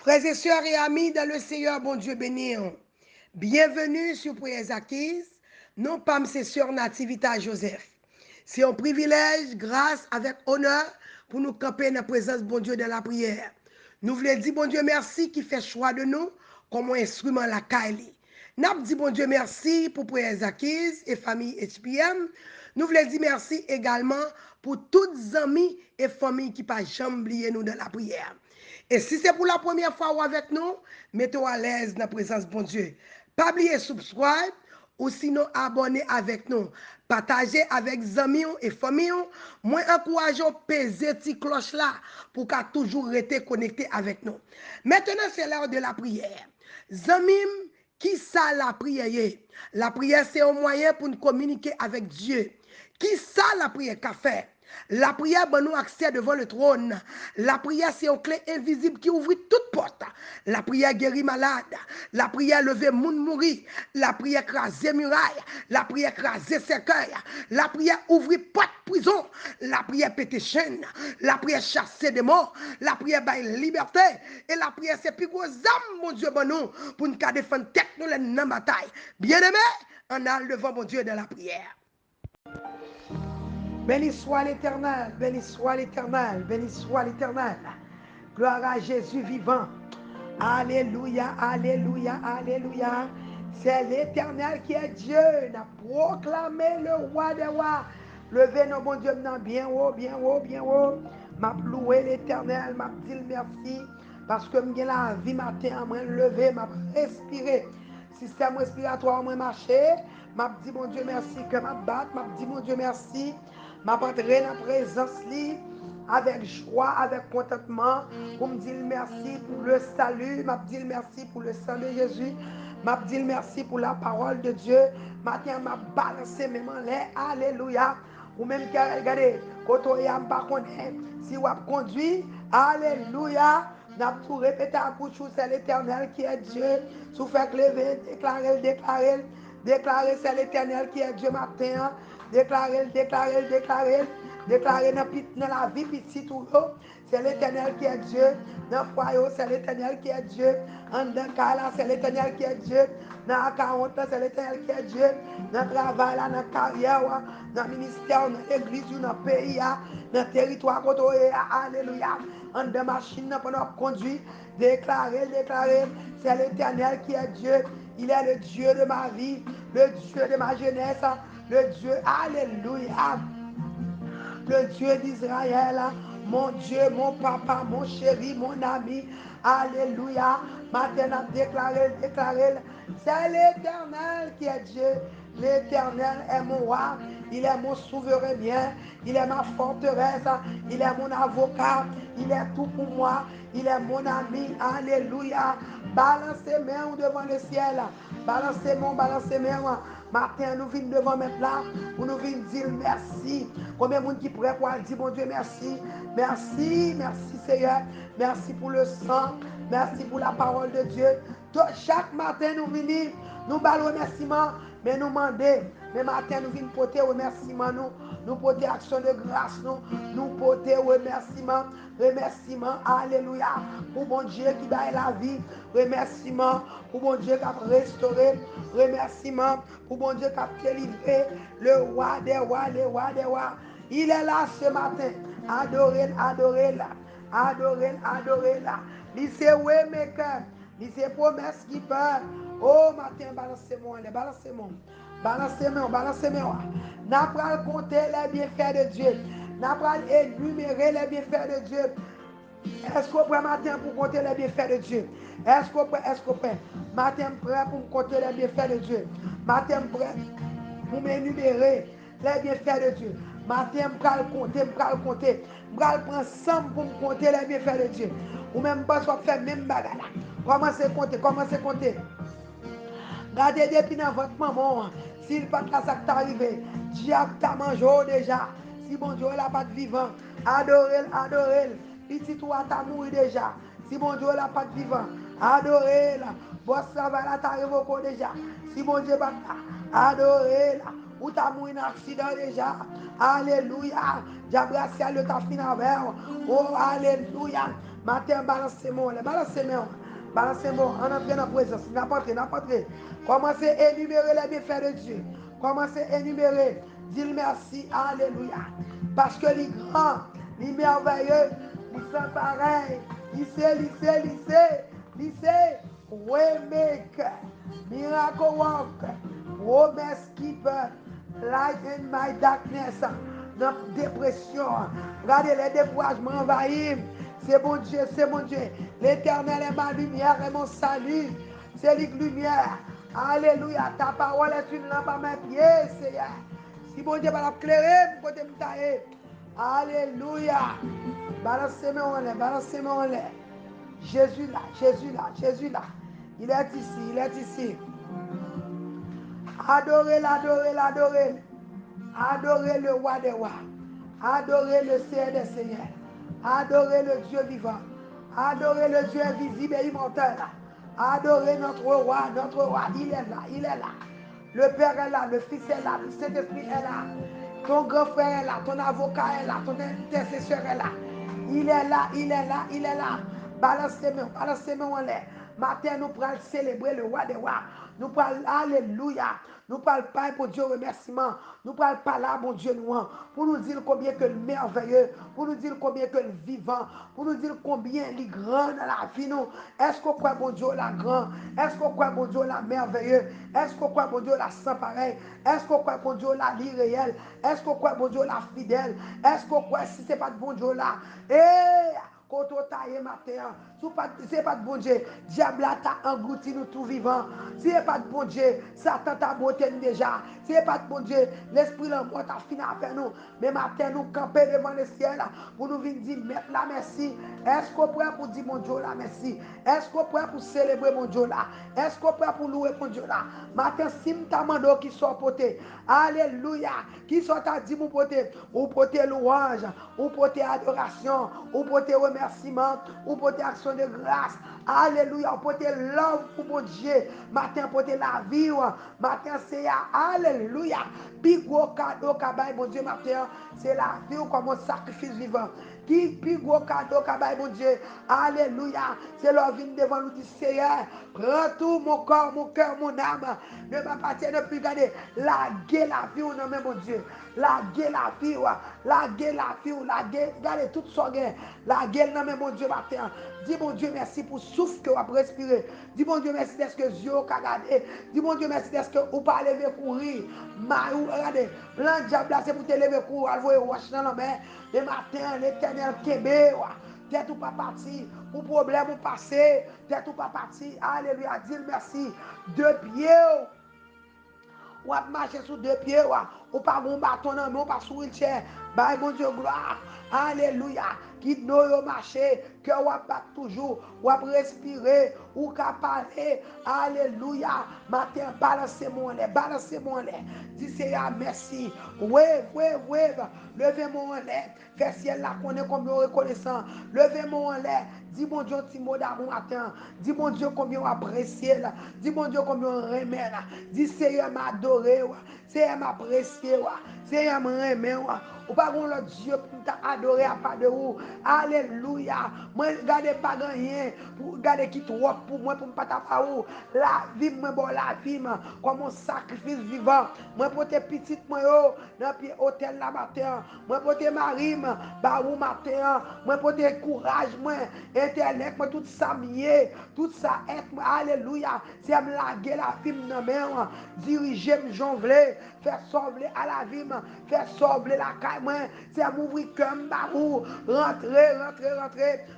Frères et sœurs et amis dans le Seigneur, bon Dieu béni. Bienvenue sur Prières Acquises. Nous sommes ses sœurs Nativita Joseph. C'est un privilège, grâce, avec honneur, pour nous camper dans la présence de bon Dieu dans la prière. Nous voulons dire bon Dieu merci qui fait choix de nous comme un instrument la Kaili. Nous dit bon Dieu merci pour Prières Acquises et famille HPM. Nous voulons dire merci également pour toutes les amis et familles qui pas jamais oublié nous dans la prière. Et si c'est pour la première fois ou avec nous, mettez-vous à l'aise dans la présence de bon Dieu. Pas oublier subscribe ou sinon abonner avec nous. Partagez avec amis et familles. Moi, encourageons peser cette cloche là pour qu'à toujours rester connecté avec nous. Maintenant, c'est l'heure de la prière. Zamim, qui ça la prière? La prière, c'est un moyen pour nous communiquer avec Dieu. Qui ça la prière qu'a fait? La prière bon nous accès devant le trône. La prière, c'est une clé invisible qui ouvre toute porte. La prière guérit malade. La prière lever moun mourir. La prière craser muraille. La prière craser cercueil. La prière ouvrir porte prison. La prière péter chaîne. La prière chasser des morts. La prière bailler liberté. Et la prière, c'est plus gros âme, mon Dieu, bon nous, pour nous défendre tête nous dans la bataille. Bien-aimé, on a devant mon Dieu dans la prière. Béni soit l'Éternel, béni soit l'Éternel, béni soit l'Éternel. Gloire à Jésus vivant. Alléluia, alléluia, alléluia. C'est l'Éternel qui est Dieu. N'a proclamé le roi des rois. Levez nos bon Dieu maintenant bien haut, bien haut, bien haut. M'a loué l'Éternel, m'a dit merci. Parce que j'ai la vie matin, m'a levé, m'a respiré. Système respiratoire, m'a marché. M'a dit mon Dieu merci que m'a battu. M'a dit mon Dieu merci. M'a entré dans la présence avec joie, avec contentement, pour me dire merci pour le salut, m'a dit merci pour le sang de Jésus, m'a dit merci pour la parole de Dieu. Maintenant, m'a balancé mes mains là, alléluia. Ou même qui a regardé, quand on y a pas si on a conduit, alléluia. N'a tout répété à coup de chou, c'est l'Éternel qui est Dieu. Sous fait lever, déclarer, déclarer. Déclarer c'est l'Éternel qui est Dieu matin. Déclarer, déclarer, déclarer. Déclarer dans la vie petite tout c'est l'Éternel qui est Dieu. Dans le foyer, c'est l'Éternel qui est Dieu. En dans là, c'est l'Éternel qui est Dieu. Dans la 40 c'est l'Éternel qui est Dieu. Dans le travail, dans la carrière, dans le ministère, dans l'église, dans le pays, dans le territoire, alléluia. En dans la machine, pendant qu'on conduit, déclarer, déclarer, c'est l'Éternel qui est Dieu. Il est le Dieu de ma vie, le Dieu de ma jeunesse, le Dieu, alléluia, le Dieu d'Israël, mon Dieu, mon papa, mon chéri, mon ami, alléluia. Maintenant, déclaré, déclaré, c'est l'Éternel qui est Dieu. L'Éternel est mon roi, il est mon souverain bien, il est ma forteresse, il est mon avocat, il est tout pour moi, il est mon ami, alléluia. Balancez mains devant le ciel, balancez mon, balancez mains. Matin, nous venons devant maintenant pour nous venir dire merci. Combien de monde qui pourrait dire, mon Dieu, merci. Merci, merci Seigneur. Merci pour le sang. Merci pour la parole de Dieu. Chaque matin, nous venons, nous ballons remerciement, mais nous demandons. Mais matin, nous venons porter remerciement, nous porter action de grâce, nous porter remerciement, remerciement, alléluia, pour bon Dieu qui donne la vie, remerciement, pour bon Dieu qui a restauré, remerciement, pour bon Dieu qui a délivré, le roi des rois, le roi des rois. Il est là ce matin, adorez, adorez-la, adorez, adorez-la. Lycée Waymaker, lycée promesse qui peur. Oh, matin, balancez-moi, balancez-moi. Balancez-moi, balancez-moi. N'a pas compter les bienfaits de Dieu. N'a pas énumérer les bienfaits de Dieu. Est-ce qu'on prend matin pour compter les bienfaits de Dieu? Est-ce qu'on prend matin prêt pour compter les bienfaits de Dieu? Matin prêt pour m'énumérer les bienfaits de Dieu. Matin, je vais compter. Je vais prendre ensemble pour me compter les bienfaits de Dieu. Ou même pas soit faire même bagarre. Commencez à compter, commencez à compter. Gardez depuis dans votre maman. S'il pas là, ça qui arrivé. Diable t'a mangé déjà. Si bon Dieu n'a pas de vivant, adorez, adorez. Petit toi t'a mouru déjà. Si bon Dieu n'a pas de vivant, adorez. Votre travail là t'a révoqué déjà. Si bon Dieu pas là, adorez. ou t'as mouru dans accident déjà. Alléluia. J'abrace le ta fin avec. Oh, alléluia. Matin, balancez-moi, balancez-moi. Balancez-moi, en entrant dans la présence. N'importe, n'importe. Commencez à énumérer les bienfaits de Dieu. Commencez à énumérer. Dis merci. Alléluia. Parce que les grands, les merveilleux, les sans pareil, lycée, waymaker, miracle worker, promise keeper, light in my darkness, dans dépression, regardez les découragements envahis, c'est mon Dieu, l'éternel est ma lumière et mon salut, c'est la lumière, alléluia, ta parole est une lampe à mes pieds, Seigneur, si mon Dieu va l'éclairer, pour côté me tailler, alléluia, balancez-moi en l'air, Jésus là, il est ici, adorez, adorez le roi des rois, adorez le Seigneur des seigneurs, adorez le Dieu vivant, adorez le Dieu invisible et immortel, adorez notre roi, il est là, le Père est là, le Fils est là, le Saint-Esprit est là, ton grand frère est là, ton avocat est là, ton intercesseur est là, il est là, balancez-moi en l'air. Matin, nous pourrons célébrer le roi des rois. Nous pourrons, alléluia. Nous pourrons parler pour Dieu remerciement. Nous pourrons parler à mon Dieu nous, pour nous dire combien que le merveilleux, pour nous dire combien que le vivant, pour nous dire combien il est grand dans la vie nous. Est-ce qu'on croit mon Dieu la grand? Est-ce qu'on croit mon Dieu la merveilleux? Est-ce qu'on croit mon Dieu la sans pareil? Est-ce qu'on croit mon Dieu la l'irréel? Est-ce qu'on croit mon Dieu la fidèle? Est-ce qu'on croit si ce n'est pas de bon Dieu là? Quand on taille matin, si ce n'est pas de bon Dieu, diable t'a englouti nous tout vivant. Si ce n'est pas de bon Dieu, Satan t'a beauté déjà. Si ce n'est pas de bon Dieu, l'esprit de la mort t'a fini à faire nous. Mais matin, nous camper devant le ciel pour nous venir dire la merci. Est-ce qu'on prêt pour dire mon Dieu la merci? Est-ce qu'on prêt pour célébrer mon Dieu là? Est-ce qu'on prêt pour louer mon Dieu là? Matin, si m'ta mando qui soit poté, alléluia, qui soit ta dit mon poté, ou poté louange, ou poté adoration, ou poté remerciement, ou poté action de grâce, alléluia, ou poté love pour mon Dieu, matin poté la vie, matin c'est alléluia, puis gros cadeau qu'abaye mon Dieu matin, c'est la vie comme un sacrifice vivant. Qui plus gros cadeau qu'abaye mon Dieu, alléluia, c'est leur vie devant nous dit Seigneur, prends tout mon corps, mon cœur, mon âme, ne m'appartient de plus garder, la guerre, la vie, non mais mon Dieu, la guerre, la vie, la guerre, la vie, la guerre, regardez tout ça, la guerre, non mais mon Dieu matin, dis mon Dieu merci pour souffle que vous avez respiré, dis mon Dieu merci d'être que Dieu a regardé, dis mon Dieu merci d'être que vous pas lever courir, regardez, plan diable c'est pour te lever courir, allouer roche dans la main, le matin, l'éternel Kébé, peut-être ou pas parti, pour problème ou passé, peut-être ou pas parti, alléluia, dis merci, deux pieds, ou à marcher sur deux pieds, ou pas mon bâton, non, ou pas sur une chair, bah mon Dieu, gloire, alléluia, qui nous marcher, que ou bat toujours, ou à respirer, ou qu'à parler, alléluia, matin, balancez-moi les, dis Seigneur, merci, wave, levez-moi en l'air, fais ciel là qu'on est comme reconnaissant, levez-moi en l'air, dis mon Dieu, petit mot d'amour matin, dis mon Dieu, combien on apprécie là, dis mon Dieu, combien on remet là, dis Seigneur, m'adorer, Seigneur, m'apprécier, Seigneur, m'aimer, ou pas l'autre Dieu pour t'adorer à part de vous, alléluia, moi, regardez pas rien, pour regarder qui trop pour moi, pour ne pas taper la vie, moi, bon, la vie, comme un sacrifice vivant, moi, pour tes petites, moi, dans le hôtel la matin, moi, pour tes maris, bah, ou matin, moi, pour tes courage, moi, intellect, moi, tout ça, mieux, tout ça, être, moi, alléluia, c'est me laguer la vie, moi, diriger, me jonfler, faire sauver à la vie, faire sauver la caille, moi, c'est m'ouvrir comme barou, rentrer,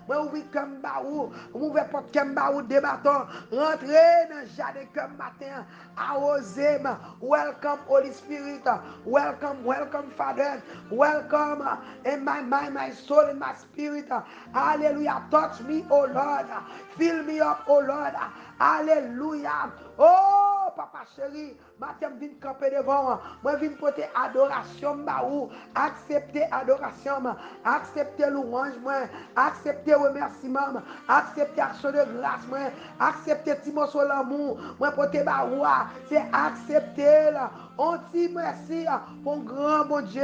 moi, ouvrir comme barou, m'ouvrir porte comme barou, débattant, rentrer dans le jardin comme matin, arroser, welcome Holy Spirit, welcome Father, welcome in my mind, my soul, and my spirit, hallelujah, touch me, oh Lord, fill me up, oh Lord, hallelujah, oh papa chéri, matin vin camper devant, moi vin porter adoration, accepter adoration, accepter louange, moi, accepter remerciement, accepter action de grâce, moi, accepter Timon sur l'amour, moi porter baroua, c'est accepter là. On dit merci pour un grand bon Dieu.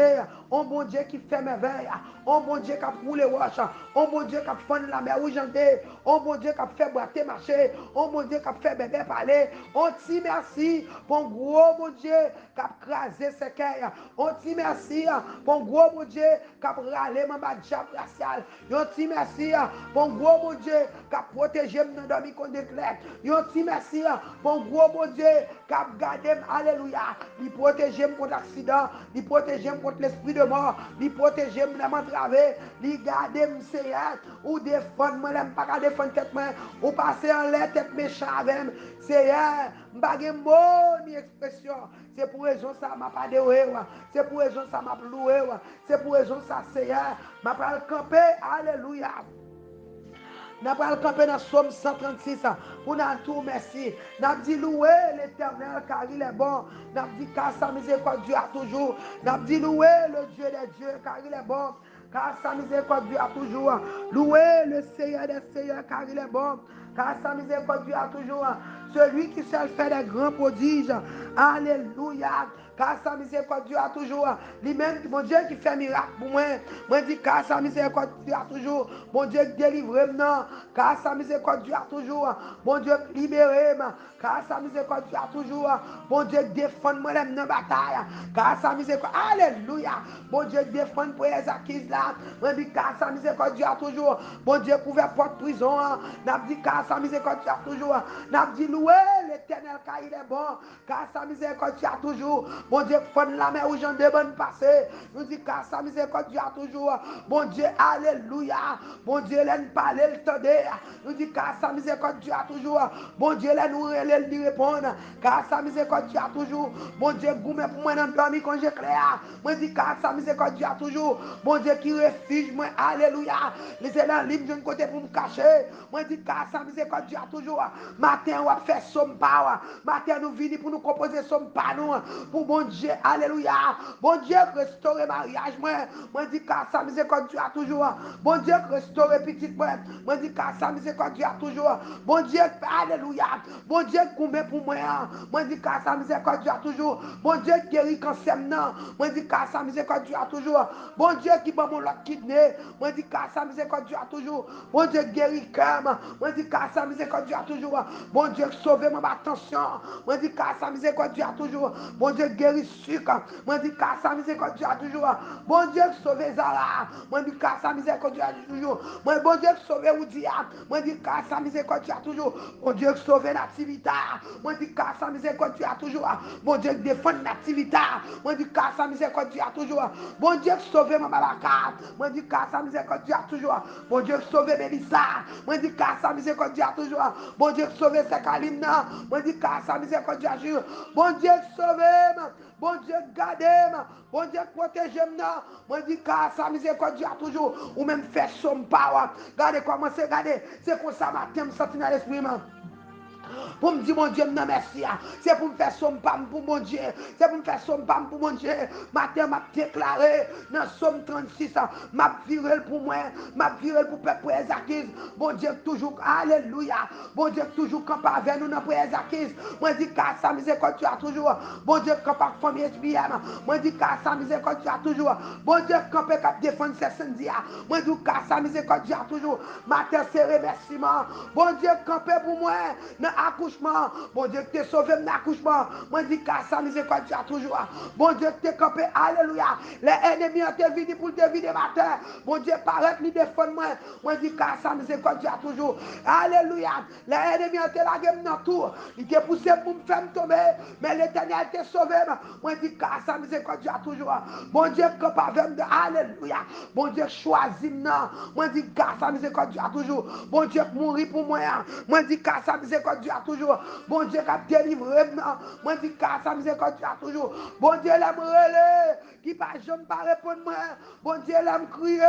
Un bon Dieu qui fait merveille. Un bon Dieu qui a roulé roche. Un bon Dieu qui a fait la mer rouge. Un bon Dieu qui a fait boiter marcher. Un bon Dieu qui a fait bébé parler. On dit merci pour un gros bon Dieu qui a crasé ses cœurs. On dit merci pour un gros bon Dieu qui a râlé mon badjab racial. On dit merci pour un gros bon Dieu qui a protégé mon dormi contre des clés. On dit merci pour un gros bon Dieu qui a gardé, alléluia, il protège contre l'accident, il protège contre l'esprit de mort, il protège les m'entraver, il garde mon Seigneur, ou défendre moi, je pas défendre tête moi, ou passer en l'air tête méchant avec moi. Seigneur, je pas de mot ni expression. C'est pour raison ça m'a pas déroué, c'est pour raison ça m'a loué, c'est pour raison ça Seigneur, m'a pas camper, alléluia. Nous allons camper dans le Psaume 136 pour nous tout merci. Nous avons dit louer l'Éternel car il est bon. Nous avons dit car sa miséricorde dure toujours. Nous avons dit louer le Dieu des dieux car il est bon. Car sa miséricorde dure toujours. Louer le Seigneur des seigneurs car il est bon. Car sa miséricorde dure toujours. Celui qui sait faire des grands prodiges. Alléluia. Car sa miséricorde dure toujours. Lui-même, mon Dieu qui fait miracle pour moi. Moi dis car sa miséricorde dure toujours. Mon Dieu qui délivre maintenant. Car sa miséricorde dure toujours. Mon Dieu qui libère. Car sa miséricorde dure toujours. Mon Dieu qui défend moi dans la bataille. Car sa miséricorde. Alléluia. Mon Dieu qui défend pour les acquises là. Moi dis car sa miséricorde dure toujours. Mon Dieu qui ouvert porte prison. N'a dit car sa miséricorde dure toujours. N'a dit louer l'Éternel car il est bon. Car sa miséricorde dure toujours. Bon Dieu, fond la mer où j'en ai bonne passé. Nous dit car sa miséricorde dure toujours. Bon Dieu, alléluia. Bon Dieu, l'aime parler, le tendez. Nous dit car sa miséricorde dure toujours. Bon Dieu, l'aime nous lui répondre. Car sa miséricorde dure toujours. Bon Dieu, goumé pour moi dans le dormi quand j'éclaire. Moi dit car sa miséricorde dure toujours. Bon Dieu qui refuge moi, alléluia. Les élans libres d'un côté pour me cacher. Moi dit car sa miséricorde dure toujours. Matin, on va faire somme power. Matin, nous venons pour nous composer somme pas nous. Pour bon Dieu, alléluia. Bon Dieu, restaurer mariage, moi dis car sa miséricorde dure toujours. Bon Dieu, restaurer petite moi dis car sa miséricorde dure toujours. Bon Dieu, alléluia. Bon Dieu, combien pour moi, moi dis car sa miséricorde dure toujours. Bon Dieu, guérit cancer, non. Moi dis car sa miséricorde dure toujours. Bon Dieu, qui bat mon lot kidney, moi dis car sa miséricorde dure toujours. Bon Dieu, guérit cœur, moi dis car sa miséricorde dure toujours. Bon Dieu, sauver mon attention, moi dis car sa miséricorde dure toujours. Bon Dieu, guérit sucre. Moi, dis car sa miséricorde dure toujours. Bon Dieu, sauver Zara. Moi, dis car sa miséricorde dure toujours. Moi, bon Dieu, sauver Oudia. Moi, dis car sa miséricorde dure toujours. Bon Dieu, sauver Nativita. Moi, dis car sa miséricorde dure toujours. Bon Dieu, défendre Nativita. Moi, dis car sa miséricorde dure toujours. Bon Dieu, sauver Maman Baka. Moi, dis car sa miséricorde dure toujours. Bon Dieu, sauver Mélissa. Moi, dis car sa miséricorde dure toujours. Bon Dieu, sauver Sekalimna. Moi, dis car sa miséricorde dure toujours. Bon Dieu, sauver. Bon Dieu, gardez-moi. Bon Dieu, protégez-moi. Moi, dis car sa miséricorde dure toujours. Ou même faire son power. Regardez comment c'est, regardez. C'est comme ça, matin, je sens dans l'esprit. Pour me dire, mon Dieu, non merci. C'est pour me faire son pam pour mon Dieu. C'est pour me faire son pam pour mon Dieu. Matin, m'a déclaré dans Somme 36, m'a viré pour moi, m'a viré pour peuple les acquises. Bon Dieu, toujours, alléluia. Bon Dieu, toujours camp avec nous dans les acquises. Moi, dis car sa miséricorde tu as toujours. Bon Dieu, camp avec famille SBM. Moi, dis car sa miséricorde tu as toujours. Bon Dieu, camp avec défendre ses syndiats. Moi, dis car sa miséricorde tu as toujours. Matin, c'est remerciement. Bon Dieu, camper pour moi. Accouchement, bon Dieu que t'es sauvé dans l'accouchement. Moi dis qu'à sa miséricorde tu as toujours. Bon Dieu que t'es campé, alléluia. Les ennemis ont été venus pour te vider matin. Bon Dieu paraît lui défendre moi. Moi dis qu'à sa miséricorde tu as toujours. Alléluia. Les ennemis ont été lagués dans tout. Ils t'ont poussé pour me faire tomber. Mais l'Éternel t'a sauvé. Moi dis qu'à sa miséricorde tu as toujours. Bon Dieu campe avec moi. Alléluia. Bon Dieu choisit moi. Moi dis qu'à sa miséricorde tu as toujours. Bon Dieu mourir pour moi. Moi dis qu'à sa miséricorde tu as toujours. Bon Dieu qui a délivré. Moi dis qu'à sa miséricorde tu as toujours. Bon Dieu l'aime relais. Qui pas jamais pas répondre moi. Bon Dieu l'aime crier.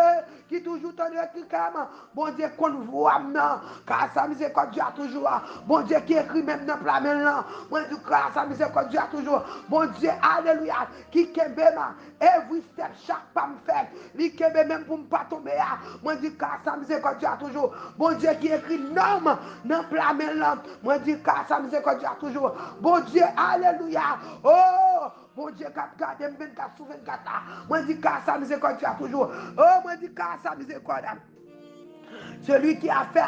Qui toujours t'en réclame. Bon Dieu qu'on voit maintenant. Car sa miséricorde tu as toujours. Bon Dieu qui écrit même dans la main là. Moi dis car sa miséricorde tu as toujours. Bon Dieu alléluia. Qui kembe ma. Every step chaque pas me fait. Li kembe même pour me pas tomber. Moi dis car sa miséricorde tu as toujours. Bon Dieu qui écrit non dans la main là. Moi, dis grâce à miséricorde toujours. Bon Dieu, alléluia. Oh, bon Dieu, qui a gardé 24 sur 24 là. Moi, dis grâce à miséricorde toujours. Oh, moi, dis grâce à miséricorde. Celui qui a fait,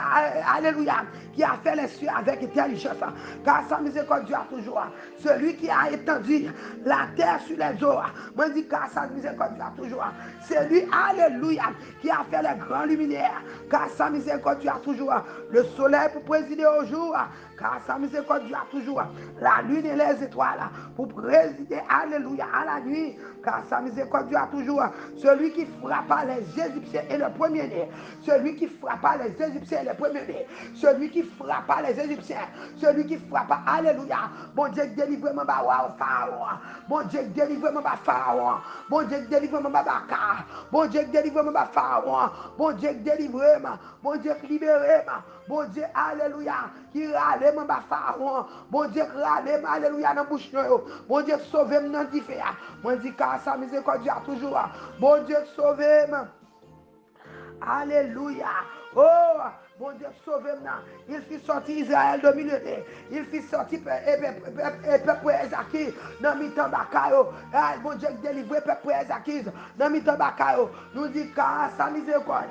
alléluia, qui a fait les cieux avec intelligence, car sa miséricorde dure toujours. Celui qui a étendu la terre sur les eaux, moi dis car sa miséricorde dure toujours. Celui, alléluia, qui a fait les grands luminaires, car sa miséricorde dure toujours. Le soleil pour présider au jour, car sa miséricorde dure toujours. La lune et les étoiles pour présider, alléluia, à la nuit, car sa miséricorde dure toujours. Celui qui frappa les Égyptiens et le premier-né, celui qui frappa les Égyptiens et les premiers-nés, celui qui frappa les Égyptiens, celui qui frappa, alléluia, bon Dieu, délivre-moi, Pharaon, bon Dieu, délivre-moi, Pharaon, bon Dieu, délivre-moi, Bakar, bon Dieu, délivre-moi, Pharaon, bon Dieu, délivre-moi, bon Dieu, libère-moi, bon Dieu, alléluia, qui râle, Pharaon, bon Dieu, râle, alléluia, dans la bouche, bon Dieu, sauve-moi dans le diffé, bon Dieu, car sa miséricorde toujours, bon Dieu, sauve-moi. Alléluia. Oh, mon Dieu, sauve-moi. Il fit sortir Israël de milieu. Il fit sortir peuple Ezaki dans mi-temps Bakayo. Mon Dieu, délivrer peuple Ezaki dans mi-temps Bakayo. Nous dit car sa miséricorde.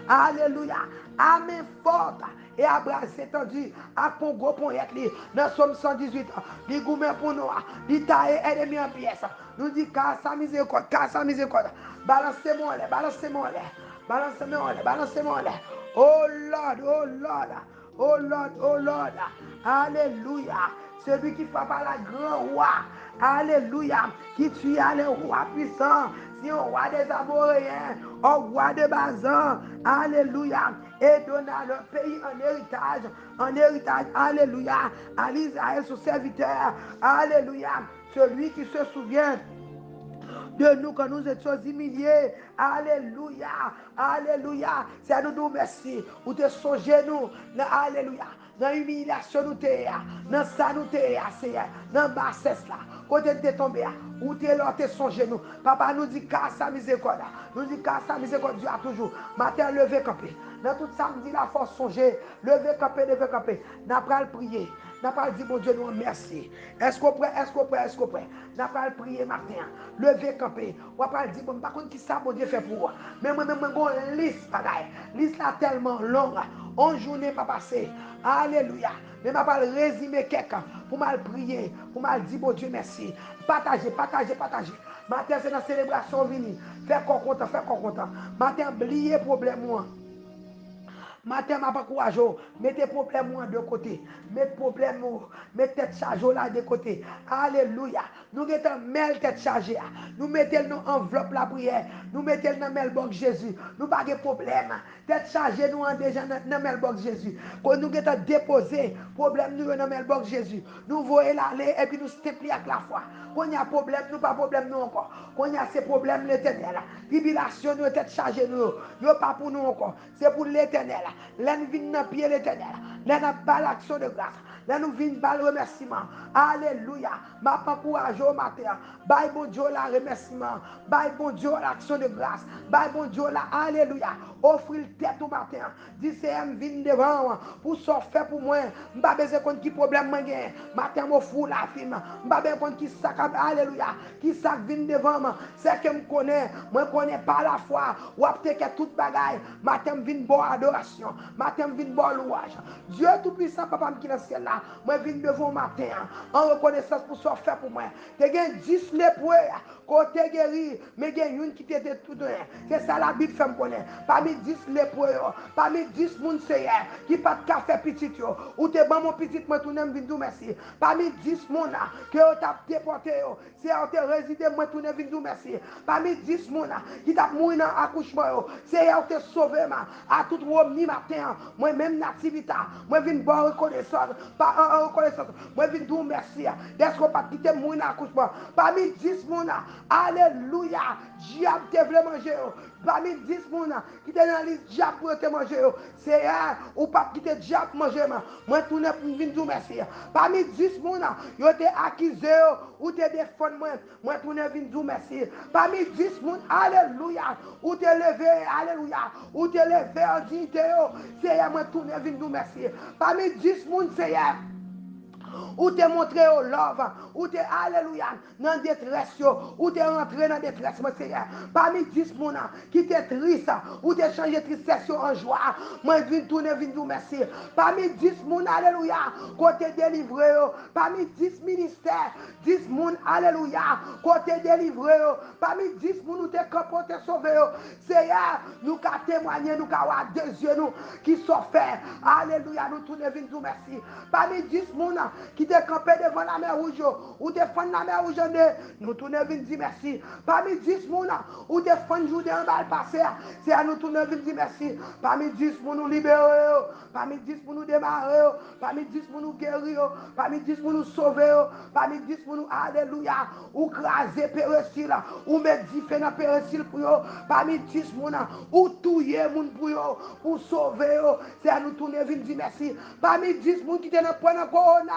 Alléluia. Amen forte. Et Abraham s'est tendu à Congo pour être lié. Dans Somme 118, les gourmets pour nous, les tailles ennemis en pièces. Nous dit car sa miséricorde, car sa miséricorde. Balancez-moi, balancez-moi. Balancez-moi, balancez-moi. Oh Lord, oh Lord, oh Lord, oh Lord. Alléluia. Celui qui frappe à la grand roi. Alléluia. Qui tue les rois puissants. Si on roi des Amoréens, au roi de Bazan. Alléluia. Et donna le pays en héritage. En héritage. Alléluia. À l'Israël, son serviteur. Alléluia. Celui qui se souvient de nous quand nous étions humiliés. Alléluia. Alléluia. C'est nous merci. Ou te songez nous. Alléluia. Dans l'humiliation nous t'es. Dans ça nous t'es. Dans bassesse là. Côté de tomber. Ou t'es là te songez nous. Papa nous dit car sa miséricorde. Nous dit car sa miséricorde Dieu a toujours. Matin levé campé. Dans tout ça nous dit la force songer. Levé campé, levé campé. N'a pas le prier. N'a pas dit bon Dieu nous merci. Est-ce qu'on prêt? Est-ce qu'on prêt? Est-ce qu'on prêt? N'a pas le prier matin. Lever camper. On pas dire bon par contre qui ça bon Dieu fait pour moi. Mais moi même une liste bagaille. Liste là tellement longue. Une journée pas passer. Alléluia. Mais m'a pas résumer quelqu'un pour mal prier, pour mal dire bon Dieu merci. Partager, partager, partager. Matin c'est dans célébration vini. Faire content, faire content. Matin oublier problème moi. Matin, je pas courage. Mettez problème de côté. Mettez problème, mettez tête chargée là de côté. Alléluia. Nous mettons mêle tête chargée. Nous mettons dans enveloppe la prière. Nous mettons dans mailbox Jésus. Nous pas de problème. Tête chargée nous en déjà dans mailbox Jésus. Quand nous mettons déposé problème nous dans mailbox Jésus. Nous voyons l'aller et puis nous stempler avec la foi. Quand il y a problème, nous pas problème nous encore. Quand il y a ces problèmes l'éternel. Tribulation nous tête chargée nous. Yo pas pour nous encore. C'est pour l'éternel. Là nous venons dans pied l'éternel. Là nous pas l'action de grâce. Là nous venons pas le remerciement. Alléluia. Ma pas courage au matin. Bye bon Dieu la remerciement. Bye bon Dieu l'action de grâce. Bye bon Dieu la alléluia. Offrir tête au matin. Dis c'est vinn devant pour sortir pour moi. M'pas besoin de qui problème moi gain. Matin mo fou la film. M'pas besoin de qui sac alléluia. Qui sac vinn devant moi. C'est que me connaît. Moi connais pas la foi. Ou apte toute bagaille. Matin vinn bon adoration. Matin vinn bon louange. Dieu tout puissant papa qui dans ciel là. Moi vinn devant matin en reconnaissance pour sortir pour moi. Tu gain 10 lépreux côté guéri mais gain une qui t'était tout donné. C'est ça la Bible fait me connaître. Parmi 10 lépreux, parmi 10 moun seyè qui pas de café petit yo, ou te ban mon petit moi tourner vinn dou merci. Parmi 10 moun que on t'a déporté yo, c'est on te résidé moi tourner vinn dou merci. Parmi 10 moun qui t'a mouri dans accouchement yo, c'est on te sauvé ma à tout ni matin, moi même nativité, moi vinn bon reconnaissance, pas en reconnaissance, moi vinn dou merci. Est-ce qu'on pas quitter mouri dans accouchement? Parmi 10 moun, alléluia, diable te vle manger yo. Parmi 10 moun qui te dans la liste diable pour te manger yo, c'est ou pas quitter diable manger moi tourner pour venir dire merci. Parmi 10 moun yo te accusé ou te défendre moi tourner venir dire merci. Parmi 10 moun alléluia ou te lever alléluia ou te lever en dignité c'est moi tourner venir dire merci. Parmi 10 moun c'est ou te montré au love, ou te alléluia, dans détresse, ou te rentré dans détresse, mon Seigneur. Parmi 10 moun qui te triste, ou te changé tristesse en joie, moi je viens tourner, viens dire merci. Parmi 10 moun, alléluia, côté délivré, parmi 10 ministères, 10 moun, alléluia, côté délivré, parmi 10 moun, nous te capoté sauvé, Seigneur, nous qu'à témoigner, nous qu'à avoir deux yeux, nous qui sont faits, alléluia, nous tournons, viens dire merci. Parmi 10 moun qui te campé devant la mer rouge, ou te font la mer rouge, nous tournons, viens dire merci. Parmi 10 moun ou te font jouer en bal passé, c'est à nous tourner, viens dire merci. Parmi 10 moun nous libérer, parmi 10 moun nous démarrer, parmi 10 moun nous guérir, parmi 10 moun nous sauver, parmi 10 moun nous alléluia, ou craser pérecile, ou mettre du feu dans pérecile pour eux, parmi 10 moun ou touiller moun pour sauver, c'est à nous tourner, viens dire merci. Parmi 10 moun qui te dans point corona,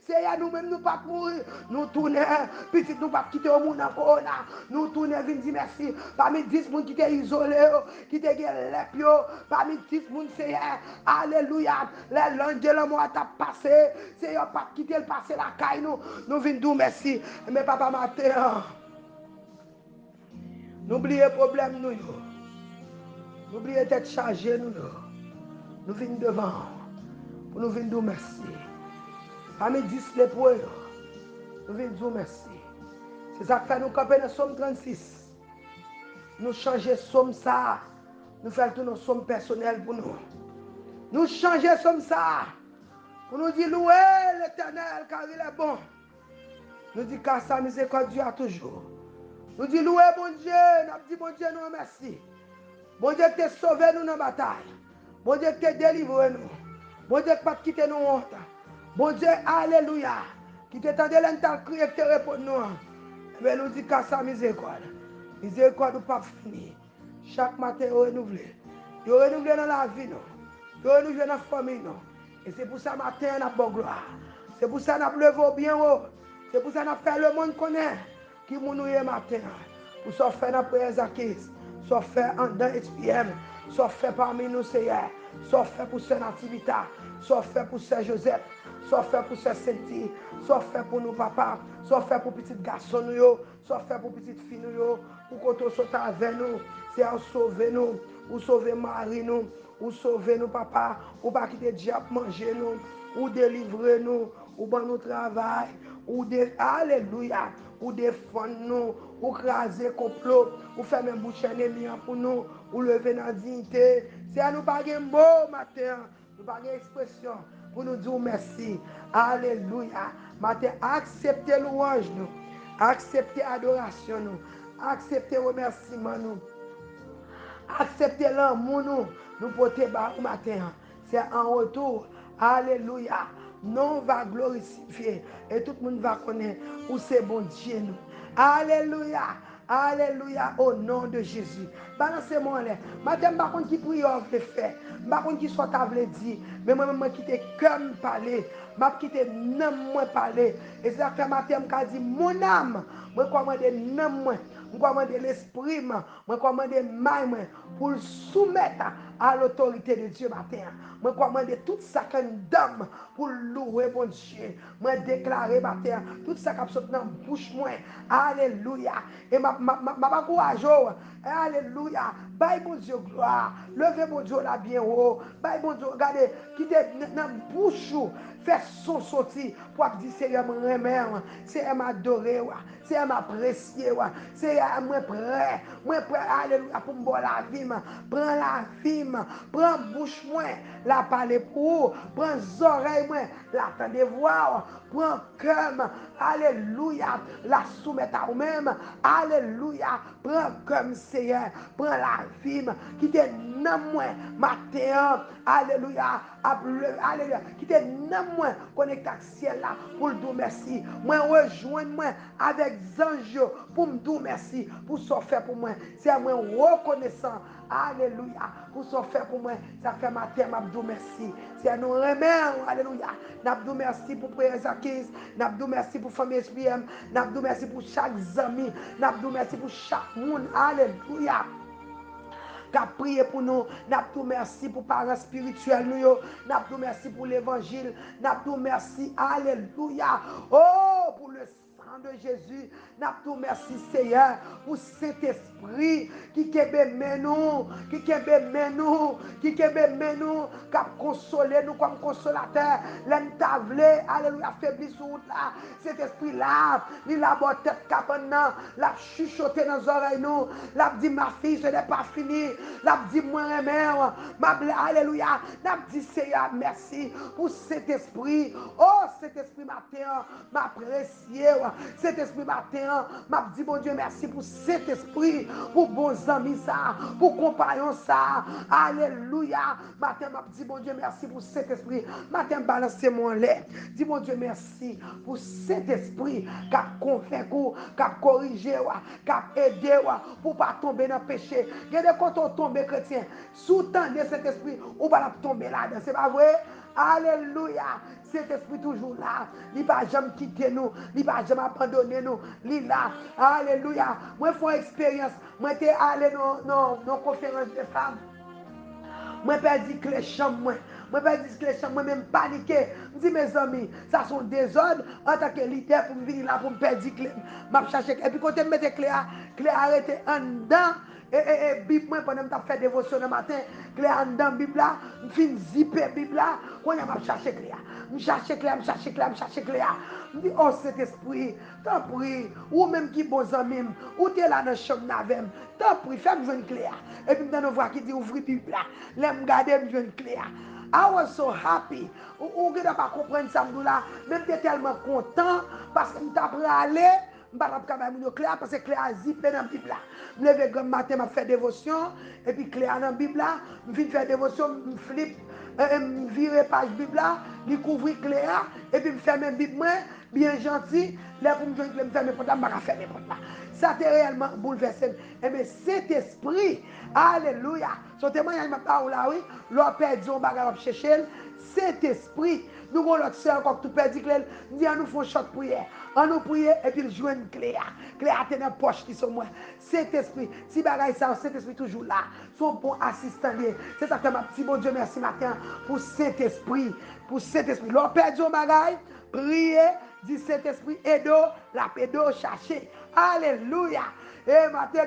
c'est à nous même nous pas mourir, nous tourner, petit nous pas quitter au monde en corona, nous tourner, viens dire merci. Parmi 10 moun qui te isolé, qui te guéri les pieds, parmi 10 moun c'est alléluia, les langues de l'amour t'a passé, c'est pas quitter le passé la caille nous venons dire merci. Mais papa matin, n'oubliez problème nous, n'oubliez tête chargée nous venons devant pour nous venir dire merci. Parmi 10 lépreux, nous venons dire merci. C'est ça que fait nous camper dans Somme 36. Nous changer Somme ça, nous faire tout nos sommes personnelles pour nous. Nous changer Somme ça, pour nous dire louer l'Éternel car il est bon. Nous dit car sa miséricorde Dieu a toujours. Nous dit louer bon Dieu, nous dit bon Dieu nous remercie. Bon Dieu qui t'a sauvé nous dans la bataille. Bon Dieu qui t'a délivré nous. Bon Dieu qui pas quitté nous honte. Bon Dieu, alléluia, qui t'a tendu l'entendre crier que te répond nous. Mais nous dit car sa miséricorde. Miséricorde ou pas fini. Chaque matin, il renouvelé. Il renouvelé dans la vie, il renouvelé dans la famille. Et c'est pour ça matin, on a bonne gloire. C'est pour ça qu'on a levé bien haut. C'est pour ça qu'on a fait le monde connaître qui nous matin. Pour ça faire dans la prière acquise. Ça fait en dans SPM. Ça fait parmi nous, Seigneur. Ça fait pour Saint Nativita. Ça fait pour Saint Joseph. Ça fait pour Saint Cynthia. Ça fait pour nous, papa. Ça fait pour petit garçon, ça fait pour petite fille, pour qu'on te saute avec nous. C'est à sauver nous. Ou sauver Marie, nous. Ou sauver nous, papa. Ou pas quitter le diable manger nous. Ou délivrer nous. Ou ban nous travail. Ou alléluia. Ou défendre nous. Ou craser complot. Ou faire même bouche ennemi pour nous. Ou lever dans la dignité. C'est à nous pas un mot matin. Nous pas une expression. Pour nous dire merci. Alléluia. Matin, acceptez louange nous. Acceptez adoration nous. Acceptez remerciement nous. Acceptez l'amour nous porter bas au matin. C'est en retour. Alléluia. Non va glorifier. Et tout le monde va connaître où c'est bon Dieu nous. Alléluia. Alléluia au nom de Jésus. Balancez-moi là. Madame, par contre, qui prière fait faire. Par contre, qui soit à dire. Mais moi, qui t'ai comme parler. Je quitte non moi parler. Et c'est ça que matin, je dit mon âme. Moi, commande non moi. Je commande l'esprit. Je commande main pour le soumettre à l'autorité de Dieu matin. Je commande tout ça qu'un dame pour louer mon Dieu. Je déclare matin tout ça qui sorti dans la bouche moi. Alléluia. Et ma courage. Alléluia. Bye mon Dieu gloire. Levez mon Dieu là bien haut. Bye mon Dieu. Regardez, qui est dans la bouche. Fais son sorti pour dire Seigneur, je m'aime. Seigneur, m'adorer. Seigneur, m'apprécier. Seigneur, moi prêt. Moi prêt. Alléluia. Pour me boire la vie. Prends la vie. Prends bouche moi. La parler pour. Prends les oreilles moi. La tendre voir. Prends cœur. Alléluia. La soumettre à vous-même. Alléluia. Prends comme Seigneur. Prends la vie. Qui te nomme moi. Matin. Alléluia. Alléluia. Qui te nomme moi. Connecté avec ciel là. Pour le dire merci. Moi rejoindre moi avec anges. Pour me dire merci. Pour ce faire pour moi. C'est moi reconnaissant. Alléluia. Pour ce faire pour moi. Ça fait matin. Je dis merci. C'est nous remercions. Alléluia. Je dis merci pour prière Zakis. Je dis merci pour famille SPM. Je dis merci pour chaque ami. Je dis merci pour chaque monde. Alléluia. qui a prié pour nous. N'a tout merci pour parents spirituels nous. N'a tout merci pour l'évangile. N'a tout merci. Alléluia. Oh, pour le sang de Jésus. N'a tout merci Seigneur pour cet esprit qui kebe nous, qui kebe nous, qui kebe nous, qui a consolé nous comme consolateur. L'entavlé, alléluia, affaibli sur route là. Cet esprit là, il a beau tête capana, l'a chuchoté dans les oreilles nous, l'a dit ma fille, ce n'est pas fini, l'a dit moi mère, alléluia, l'a dit Seigneur, merci pour cet esprit. Oh, cet esprit matin, m'apprécier, cet esprit matin, m'a dit bon Dieu, merci pour cet esprit, pour bons amis ça, pour compagnons ça. Alléluia. Matin, m'a dit bon Dieu, merci pour cet esprit. Matin, balancez mon lait. Dis mon Dieu, merci pour cet esprit qui a convaincu, qui a corrigé, qui a aidé pour ne pas tomber dans le péché. Quand on tombe chrétien, sous-tendez cet esprit, on va tomber là-dedans. C'est pas vrai? Alléluia. Cet esprit toujours là. Il ne va jamais quitter nous. Il ne va jamais abandonner nous. Il est là. Alléluia. Moi, je fais une expérience. Moi, je suis allé dans une conférence de femmes. Moi, perdu que les chambres. Moi, perdu que les chambres. Moi, même paniqué. Je dis, mes amis, ça sont des ordres en tant que leader pour me venir là pour me perdre clé. Je cherche. Et puis, quand je mets clé arrêté en dedans. Et Bible, moi, pendant que je fais dévotion le matin, clé en dedans, Bible là, je finis zipper Bible là, quand je cherche clé. Je cherche clé, je cherche clé, je cherche clé. Je dis, oh, cet esprit, t'en prie, ou même qui bon amis, ou t'es là dans la chambre avec, t'en prie, fais-moi une clé. Et puis, dans nos voix qui dit, ouvrir Bible là, l'aime garder, je une clé. I was so happy. Ou ne pas comprendre ça, même t'es tellement content parce que tu as aller. Je ne vais pas parce que Claire a zippé dans la Bible. Je me lève le matin, je fais dévotion. Et puis Claire dans la Bible, je viens faire dévotion, je flippe, je vire page Bible, je couvre Claire. Et puis je ferme la Bible, bien gentil. Là, pour me dire que je ferme mes portes, je ne vais pas fermer mes portes. Ça t'est réellement bouleversé. Et bien cet esprit, alléluia. Son témoignage m'a parlé là, oui. L'on perdu, on va chercher. Cet esprit, nous avons l'autre soeur encore tout perdu. Nous disons, nous faisons short prière. On nous prie et puis il joue une clé. Clé à tenir poche qui sont moi. Cet esprit, si bagaille ça, cet esprit toujours là. Son bon assistant. C'est ça que ma petit bon Dieu, merci matin pour cet esprit. Pour cet esprit. L'on perdu au bagaille. Priez, dit cet esprit, aide, la pédo, chercher. Alléluia. Et matin,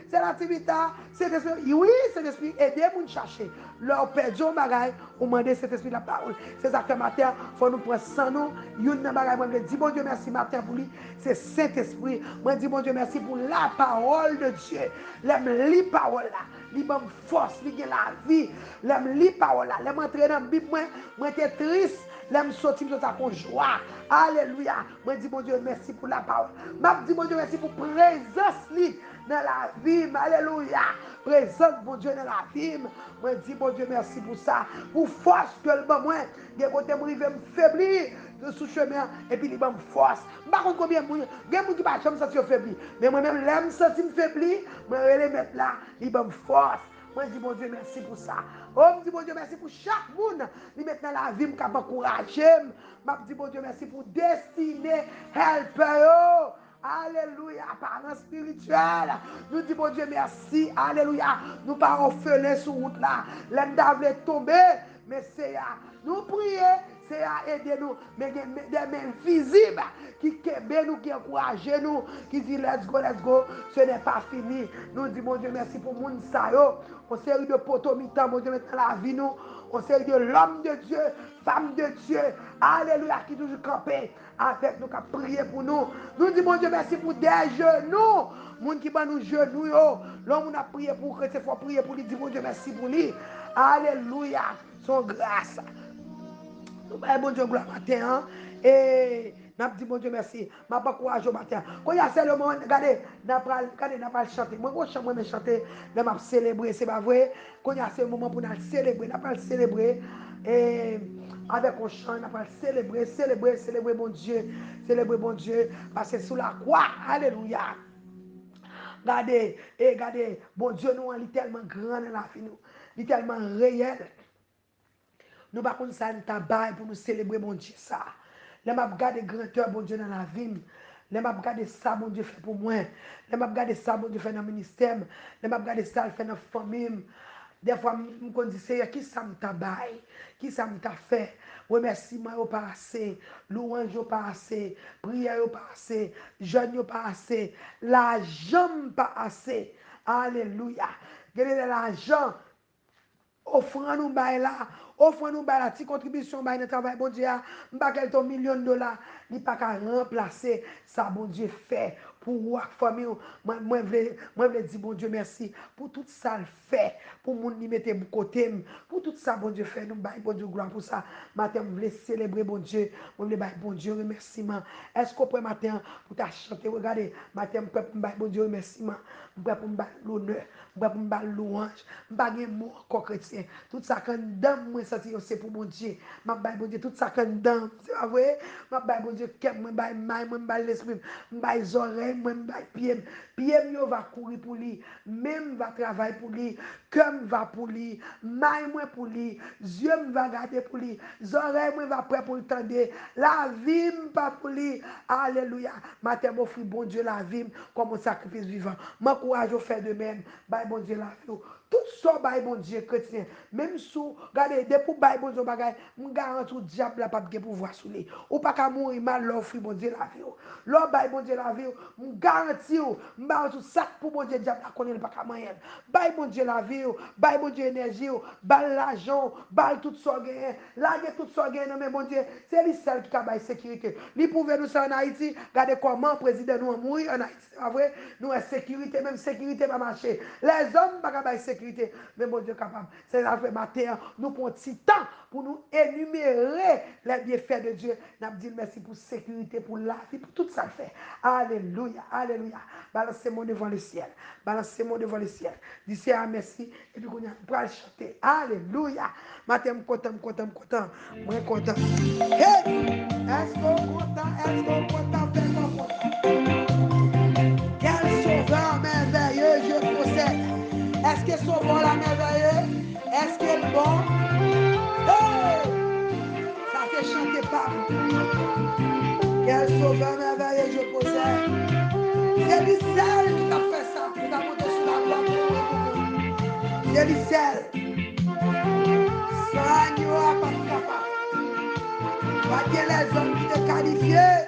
c'est l'activité, cet esprit, oui, cet esprit, aidez-vous à chercher. Leur perdu au bagaille, ou demander cet esprit de la parole. C'est ça que matin, il faut nous prendre sans nous. Une bagaille, moi, je dis bon Dieu, merci matin pour lui. C'est Saint-Esprit. Moi, je dis bon Dieu, merci pour la parole de Dieu. L'aime li parole là. Li me force, li gen la vie. L'aime li parole là. L'aime entrer dans la Bible, moi, j'étais triste. L'aime sortir de ta joie. Alléluia. Moi, je dis bon Dieu, merci pour la parole. Moi, je dis bon Dieu, merci pour présence li dans la vie. Alléluia. Présence, bon Dieu, dans la vie. Moi, je dis bon Dieu, merci pour ça. Pour force que le bon, moi, des côtés, je me faiblir sous chemin et puis il me force. Par contre, combien de gens qui ne sont pas faibli. Mais moi-même, l'aime sentir me faiblir, je vais les mettre là, il me force. Moi, je dis bon Dieu, merci pour ça. Oh, je dis bon Dieu, merci pour chaque monde. Il met dans la vie, je vais m'encourager. Je dis bon Dieu, merci pour destiner, helper. Alléluia, parents spirituels. Nous disons, bon Dieu, merci. Alléluia. Nous pas orphelins sur route là. L'endave est tombé. Mais c'est à nous prier, c'est à aider nous. Mais des mains visibles qui kebe nous, qui encouragent nous, qui disent let's go. Ce n'est pas fini. Nous disons, mon Dieu, merci pour mon sayo. On série de potomitan, mon Dieu, maintenant la vie nous. On série de l'homme de Dieu, femme de Dieu. Alléluia, qui toujours campé avec nous, qui a prié pour nous. Nous disons, mon Dieu, merci pour des genoux. Moun qui bat nous genoux, l'homme a prié pour que c'est faut prier pour lui, dit mon Dieu, merci pour lui. Alléluia, son grâce. Nous avons bon Dieu gloire matin. Et nous dit bon Dieu merci. Je pas courage au matin. Quand il y a seulement, regardez, nous pas chanter. Moi, je chanter, nous avons célébrer, c'est pas vrai. Quand il y a ce moment pour nous célébrer, nous pas célébrer. Et avec un chant, nous pas célébrer bon Dieu. Célébrer bon Dieu. Parce que sous la croix, alléluia. Regardez, bon Dieu, nous, il est tellement grand dans la vie, il est tellement réel. Nous ne pouvons pas nous tabac pour nous célébrer, mon Dieu, ça. Là, je regarde grandeur, bon Dieu, dans la vie. Les m'a regardé ça, mon Dieu fait pour moi. Les m'a regardé ça, mon Dieu fait dans le ministère. Les m'a regardé ça, fait dans la famille. Des fois, je me dis, Seigneur, qui ça m'a bail? Qui ça m'a fait? Remerciement n'est pas assez. Louange n'est pas assez. Prière n'est pas assez. Jeûne n'est pas assez. L'argent n'est pas assez. Alléluia. Quel est l'argent? Offrons-nous là, offrons-nous la petite contribution dans le travail, bon Dieu, pas quelques millions de dollars, il pas qu'à remplacer ça, bon Dieu, fait pour la famille. Moi, je dire, bon Dieu, merci pour tout ça, le fait, pour mon qui mette de côté, pour tout ça, bon Dieu, fait, nous, bon Dieu, gloire pour ça. Matin, je voulais célébrer, bon Dieu, je voulais, bon Dieu, remerciement. Est-ce qu'on peut, matin, pour ta chanter, regardez, matin, je peux, bon Dieu, remerciement, je peux, pour l'honneur, je peux, pour louange, je peux, pour mot encore chrétien. Tout ça quand dame moi ça c'est pour mon Dieu. M'a bail bon Dieu tout ça quand dame, c'est pas vrai? M'a bail bon Dieu qu'est moi bail main, moi bail l'esprit, bail oreilles, moi bail pied. Pied yo va courir pour lui, même va travailler pour lui, cœur va pour lui, main moi pour lui, yeux va garder pour lui, oreilles moi va prêt pour entendre. La vie pas pour lui. Alléluia. Matin m'offre bon Dieu la vie comme un sacrifice vivant. M'encourage au faire de même. Bail bon Dieu la vie. Tout ça, bon Dieu chrétien, même si, regardez, depuis que bon Dieu bagay, je garantis le diable n'a pas de pouvoir sur lui. Ou pas qu'à mourir mal, l'offre bon Dieu la vie. L'offre bon Dieu la vie, je garantis, je garantis sac pour bon Dieu, diable n'a connaît pas qu'à moyen. Bail bon Dieu la vie, bail bon Dieu énergie, bail l'argent, bail tout ça gain, laguer tout ça gain, mais bon Dieu, c'est lui seul qui a bail sécurité. Lui pouvait nous ça en Haïti, regardez comment le président nous a mouru en Haïti. C'est vrai, nous avons sécurité, même sécurité va marcher. Les hommes pas bail sécurité. Mais mon Dieu capable. C'est la vraie matin. Nous prenons un petit temps pour nous énumérer les bienfaits de Dieu. Nous dit merci pour la sécurité, pour la vie, pour tout ça le fait. Alléluia, alléluia. Balancez-moi devant le ciel. Balancez-moi devant le ciel. D'ici à merci. Et puis, on va chanter. Alléluia. Matin, je suis content, je suis content, je suis content. Je suis content. Hey! Est-ce qu'on est content? Est-ce qu'on est content? Fais-moi content. Quel sauveur merveilleux je possède. Est-ce que sauveur la merveilleux? Est-ce qu'il est bon? Hey! Ça fait chanter par vous. Quel sauveur merveilleux je possède. C'est lui seul qui t'a fait ça, qui t'a monté sur la croix. C'est lui seul. Sans agneau pas capable. Pas que les hommes qui te qualifiaient,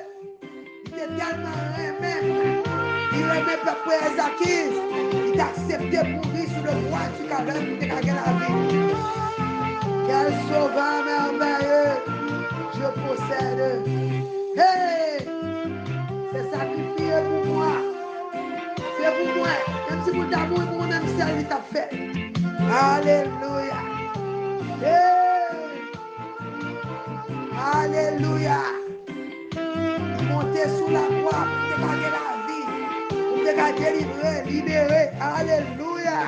ils étaient tellement aimés. Il remet peuple Ezakis. Il t'a accepté pour mourir sur le roi du Calais pour te gagner la vie. Quel sauveur merveilleux je possède. Hey! C'est sacrifié pour moi. C'est pour moi. Même si vous t'amour, pour moi-même, c'est lui t'a fait. Alléluia. Hey! Alléluia. Monter sous la croix pour te gagner la vie. Pour te gagner délivré, libéré. Alléluia.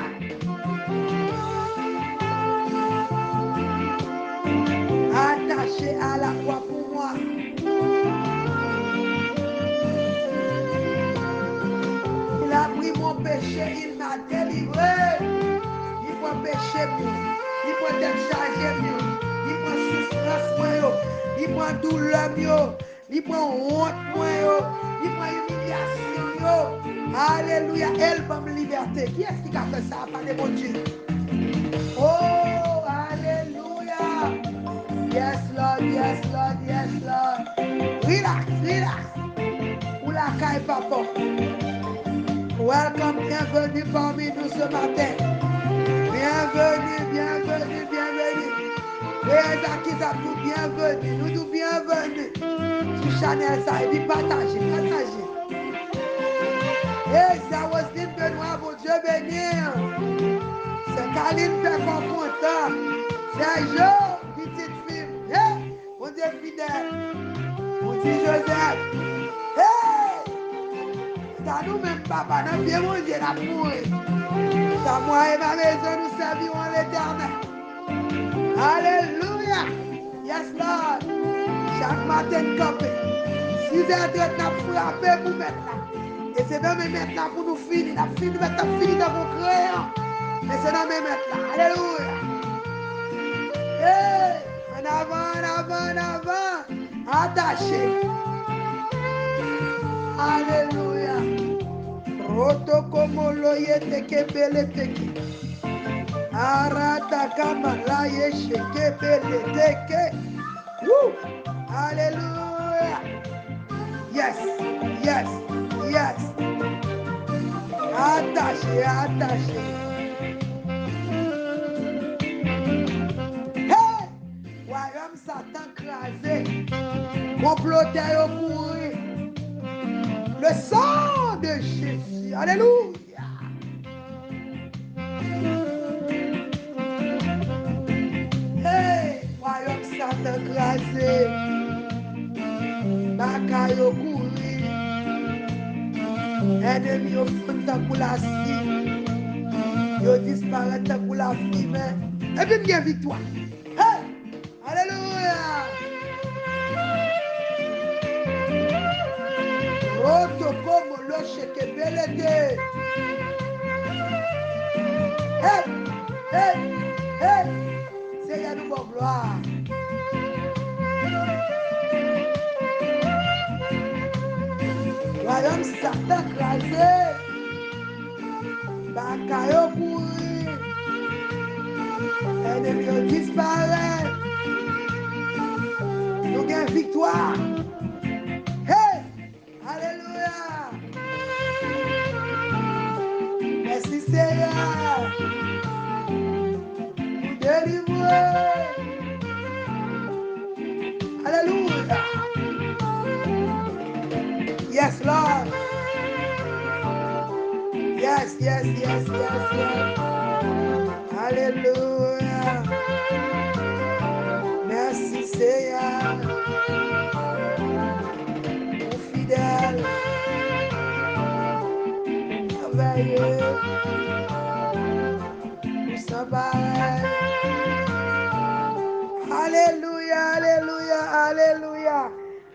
Attaché à la croix pour moi. Il a pris mon péché, il m'a délivré. Il prend péché mieux, il prend décharger mieux, il prend souffrance mieux, il prend douleur mieux, il prend honte mieux, il prend humiliation mieux. Alléluia, elle va me liberté. Qui est-ce qui a fait ça? Pas de bon Dieu. Oh, alléluia. Yes, Lord, yes, Lord, yes, Lord. Relax, relax. Ou la caille, papa. Welcome, bienvenue parmi nous ce matin. Bienvenue, bienvenue, bienvenue. Les acquis à tout bienvenue. Nous nous bienvenue. Sur Chanel, ça, et puis partagez, partagez. Et ça aussi, Benoît, mon Dieu béni. C'est Kaline fait content. C'est Jo, petite fille. Hey, mon Dieu fidèle. Mon Dieu Joseph. Hey! C'est à nous-mêmes, papa. Nous bien mon Dieu, la mourir. C'est à moi et ma maison, nous servirons l'éternel. Alléluia. Yes, Lord. Chaque matin, campé. 6h30, nous avons frappé pour mettre là. Et c'est dans mes mettre là pour nous finir. Nous avons fini dans vos crayons. Mais c'est dans mes mettre là. Alléluia. Hey, en avant, en avant, en avant. Attaché. Alléluia. Roto como lo yete que bele teki. Arata kama la yeshe que bele teke. Woo! Alléluia. Yes, yes, yes. Attaché, attaché. Hey! Royaume Satan crasé. Comploteur au couru. Le sang de Jésus. Alléluia. Hey! Royaume Satan crasé. Bakaille au couru. Ennemi au fond pour la scie. Yo disparaît pour la fille. Et puis bien victoire. Hey! Alléluia. Roto como lo shekebelete. Hey, hey, hey. Seigneur nous bon gloire. Royaume Satan crasé. Bakayo pourri. Ennemi disparaît. Nous gagnons victoire. Hey! Alléluia. Merci Seigneur. Nous délivrons. Alléluia. Yes, Lord. Yes, yes, yes, yes, yes. Alléluia. Merci Seigneur. Mon fidèle. Merveilleux. Nous sommes pareils. Alléluia, alléluia, alléluia.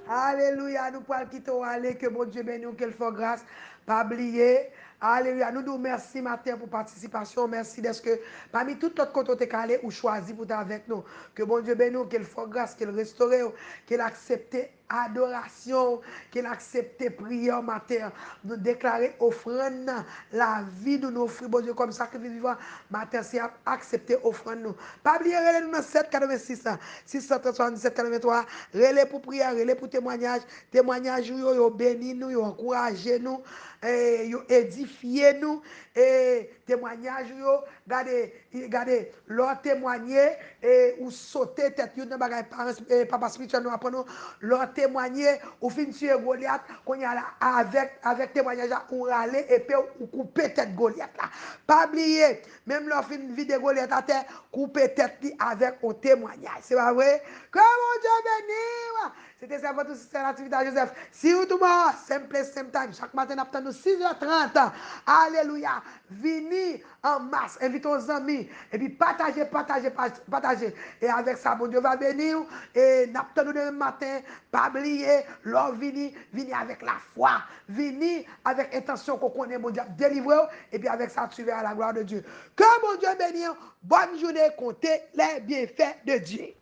Alléluia. Nous pouvons quitter aller, que bon Dieu bénisse, qu'il fasse grâce. Pas oublier. Alléluia. Nous nous merci matin pour participation. Merci d'être que parmi tout notre côté calé ou choisi pour être avec nous. Que bon Dieu bénisse, qu'il fasse grâce, qu'il restaure, qu'il accepte adoration, qu'il accepte prière matin. Nous déclarer offrande la vie de nous offrir, bon Dieu, comme sacrifice vivant. Matin, c'est accepter offrande nous. Pas oublier, relais nous 786, 677, 83. Relais pour prière, relais pour témoignage. Témoignage, yo béni nous, yo encouragez nous, yo édifiez nous. Et témoignage, yo, regardez, leur témoigner, ou sauter tête, yo, papa spirituel nous apprend nous, leur témoigner, ou fin tuer Goliath, qu'on y a là, avec témoignage, ou râler, et puis, ou couper tête Goliath là. Pas oublier, même leur fin vide Goliath à terre, couper tête avec un témoignage. C'est pas vrai? Que mon Dieu bénisse! C'était ça votre sister Natividad Joseph. See you tomorrow, same place, same time. Chaque matin, nous 6h30. Alléluia. Venez en masse. Invitez vos amis. Et puis partagez, partagez, partagez. Et avec ça, mon Dieu va bénir. Et nous demain matin. Pas oublier, l'or venez avec la foi. Venez avec intention qu'on connaît, mon Dieu, délivrer. Et puis avec ça, tu verras la gloire de Dieu. Que mon Dieu bénisse. Bonne journée, comptez les bienfaits de Dieu.